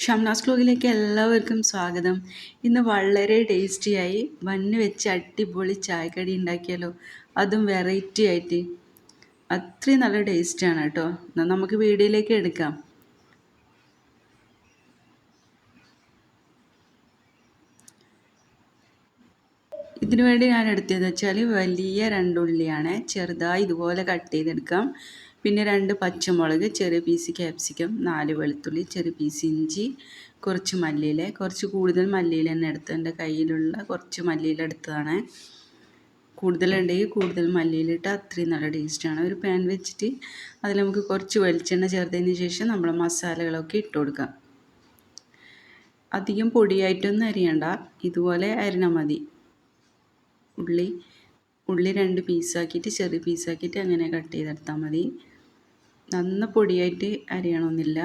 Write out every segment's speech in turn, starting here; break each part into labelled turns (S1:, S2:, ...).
S1: ഷംനാസ് ക്ലോഗിലേക്ക് എല്ലാവർക്കും സ്വാഗതം. ഇന്ന് വളരെ ടേസ്റ്റിയായി ബന്ന് വെച്ച് അടിപൊളി ചായക്കടി ഉണ്ടാക്കിയാലോ, അതും വെറൈറ്റി ആയിട്ട്. അത്രയും നല്ല ടേസ്റ്റാണ് കേട്ടോ. എന്നാൽ നമുക്ക് വീഡിയോയിലേക്ക് എടുക്കാം. ഇതിനു വേണ്ടി ഞാൻ എടുത്തതെന്ന് വെച്ചാൽ വലിയ 2 ഉള്ളിയാണ്, ചെറുതായി ഇതുപോലെ കട്ട് ചെയ്തെടുക്കാം. പിന്നെ 2 പച്ചമുളക്, ചെറിയ പീസ് ക്യാപ്സിക്കം, 4 വെളുത്തുള്ളി, ചെറിയ പീസ് ഇഞ്ചി, കുറച്ച് മല്ലിയില, കുറച്ച് കൂടുതൽ മല്ലിയില തന്നെ എടുത്ത് എൻ്റെ കയ്യിലുള്ള കുറച്ച് മല്ലിയില എടുത്തതാണ്. കൂടുതലുണ്ടെങ്കിൽ കൂടുതൽ മല്ലിയിലിട്ട് അത്രയും നല്ല ടേസ്റ്റാണ്. ഒരു പാൻ വെച്ചിട്ട് അതിൽ നമുക്ക് കുറച്ച് വെളിച്ചെണ്ണ ചേർത്തതിന് ശേഷം നമ്മൾ മസാലകളൊക്കെ ഇട്ട് കൊടുക്കാം. അധികം പൊടിയായിട്ടൊന്നും അരിയണ്ട, ഇതുപോലെ അരിഞ്ഞാൽ മതി. ഉള്ളി 2 പീസാക്കിയിട്ട് ചെറിയ പീസാക്കിയിട്ട് അങ്ങനെ കട്ട് ചെയ്തെടുത്താൽ മതി. നന്ന പൊടിയായിട്ട് അരിയണമെന്നില്ല.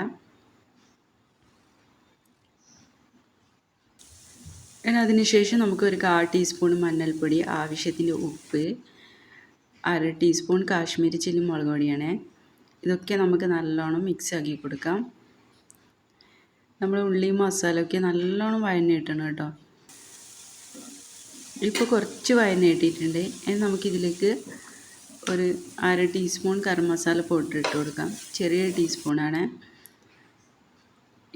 S1: പിന്നെ അതിന് ശേഷം നമുക്ക് ഒരു 1/4 ടീസ്പൂൺ മഞ്ഞൾപ്പൊടി, ആവശ്യത്തിന് ഉപ്പ്, 1/2 ടീസ്പൂൺ കാശ്മീരി ചില്ലി മുളക് പൊടിയാണ്. ഇതൊക്കെ നമുക്ക് നല്ലോണം മിക്സ് ആക്കി കൊടുക്കാം. നമ്മൾ ഉള്ളിയും മസാലയൊക്കെ നല്ലോണം വഴഞ്ഞ് കിട്ടണം കേട്ടോ. ഇപ്പോൾ കുറച്ച് വഴഞ്ഞ് കിട്ടിയിട്ടുണ്ട്. ഇനി നമുക്കിതിലേക്ക് ഒരു 1/2 ടീസ്പൂൺ ഗരം മസാല പൗഡർ ഇട്ട് കൊടുക്കാം. ചെറിയ ടീസ്പൂണാണ്.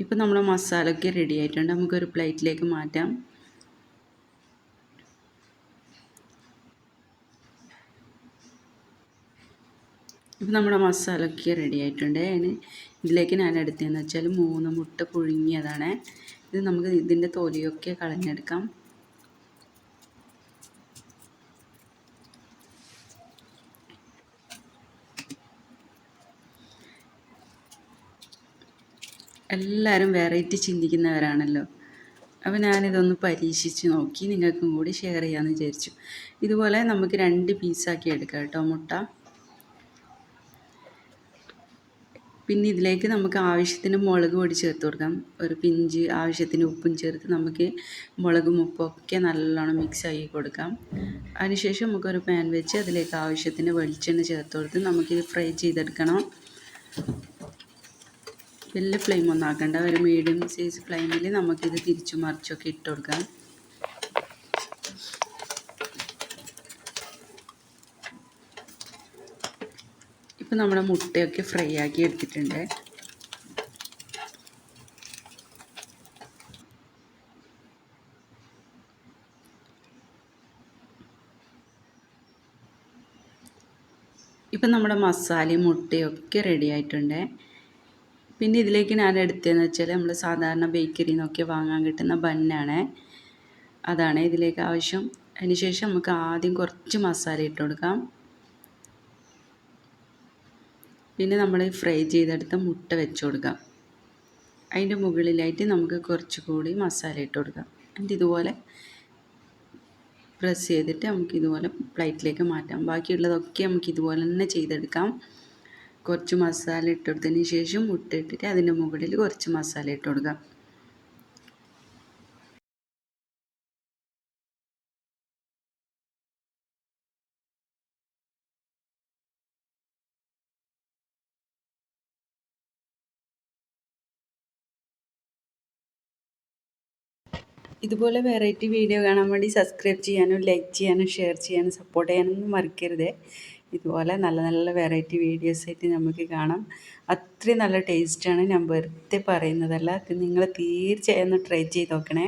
S1: ഇപ്പോൾ നമ്മുടെ മസാലയൊക്കെ റെഡി ആയിട്ടുണ്ട്. നമുക്കൊരു പ്ലേറ്റിലേക്ക് മാറ്റാം. ഇപ്പോൾ നമ്മുടെ മസാലയൊക്കെ റെഡി ആയിട്ടുണ്ട്. ഇനി ഇതിലേക്ക് ഞാൻ എടുത്തതെന്ന് വെച്ചാൽ 3 മുട്ട പുഴുങ്ങിയതാണ്. ഇത് നമുക്ക് ഇതിൻ്റെ തൊലിയൊക്കെ കളഞ്ഞെടുക്കാം. എല്ലാവരും വെറൈറ്റി ചിന്തിക്കുന്നവരാണല്ലോ. അപ്പോൾ ഞാനിതൊന്ന് പരീക്ഷിച്ച് നോക്കി നിങ്ങൾക്കും കൂടി ഷെയർ ചെയ്യാമെന്ന് വിചാരിച്ചു. ഇതുപോലെ നമുക്ക് 2 പീസാക്കി എടുക്കാം കേട്ടോ മുട്ട. പിന്നെ ഇതിലേക്ക് നമുക്ക് ആവശ്യത്തിന് മുളക് പൊടി ചേർത്ത് കൊടുക്കാം. ഒരു പിഞ്ച് ആവശ്യത്തിന് ഉപ്പും ചേർത്ത് നമുക്ക് മുളകും ഉപ്പൊക്കെ നല്ലോണം മിക്സ് ആക്കി കൊടുക്കാം. അതിനുശേഷം നമുക്കൊരു പാൻ വെച്ച് അതിലേക്ക് ആവശ്യത്തിന് വെളിച്ചെണ്ണ ചേർത്ത് കൊടുത്ത് നമുക്കിത് ഫ്രൈ ചെയ്തെടുക്കണം. വലിയ ഫ്ലെയിമൊന്നും ആക്കണ്ട, ഒരു മീഡിയം സൈസ് ഫ്ലെയിമിൽ നമുക്കിത് തിരിച്ചു മറിച്ചൊക്കെ ഇട്ട് കൊടുക്കാം. ഇപ്പോൾ നമ്മുടെ മുട്ടയൊക്കെ ഫ്രൈ ആക്കി എടുത്തിട്ടുണ്ട്. ഇപ്പം നമ്മുടെ മസാലയും മുട്ടയൊക്കെ റെഡി ആയിട്ടുണ്ട്. പിന്നെ ഇതിലേക്ക് ഞാൻ എടുത്തതെന്ന് വെച്ചാൽ നമ്മൾ സാധാരണ ബേക്കറിയിൽ നിന്നൊക്കെ വാങ്ങാൻ കിട്ടുന്ന ബന്നാണ്. അതാണ് ഇതിലേക്ക് ആവശ്യം. അതിന് ശേഷം നമുക്ക് ആദ്യം കുറച്ച് മസാല ഇട്ട് കൊടുക്കാം. പിന്നെ നമ്മൾ ഫ്രൈ ചെയ്തെടുത്ത മുട്ട വെച്ച് കൊടുക്കാം. അതിൻ്റെ മുകളിലായിട്ട് നമുക്ക് കുറച്ചുകൂടി മസാല ഇട്ട് കൊടുക്കാം. എന്നിട്ട് ഇതുപോലെ പ്രസ് ചെയ്തിട്ട് നമുക്കിതുപോലെ പ്ലേറ്റിലേക്ക് മാറ്റാം. ബാക്കിയുള്ളതൊക്കെ നമുക്ക് ഇതുപോലെ തന്നെ ചെയ്തെടുക്കാം. കുറച്ച് മസാല ഇട്ട് കൊടുത്തതിന് ശേഷം മുട്ട ഇട്ടിട്ട് അതിൻ്റെ മുകളിൽ കുറച്ച് മസാല ഇട്ട് കൊടുക്കാം. ഇതുപോലെ വെറൈറ്റി വീഡിയോ കാണാൻ വേണ്ടി സബ്സ്ക്രൈബ് ചെയ്യാനും ലൈക്ക് ചെയ്യാനും ഷെയർ ചെയ്യാനും സപ്പോർട്ട് ചെയ്യാനൊന്നും മറക്കരുത്. ഇതുപോലെ നല്ല നല്ല വെറൈറ്റി വീഡിയോസായിട്ട് നമുക്ക് കാണാം. അത്രയും നല്ല ടേസ്റ്റാണ്, ഞാൻ വെറുതെ പറയുന്നതല്ല. അത് നിങ്ങൾ തീർച്ചയായും ഒന്ന് ട്രൈ ചെയ്ത് നോക്കണേ.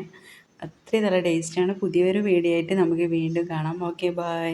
S1: അത്രയും നല്ല ടേസ്റ്റാണ്. പുതിയൊരു വീഡിയോ ആയിട്ട് നമുക്ക് വീണ്ടും കാണാം. Okay, by.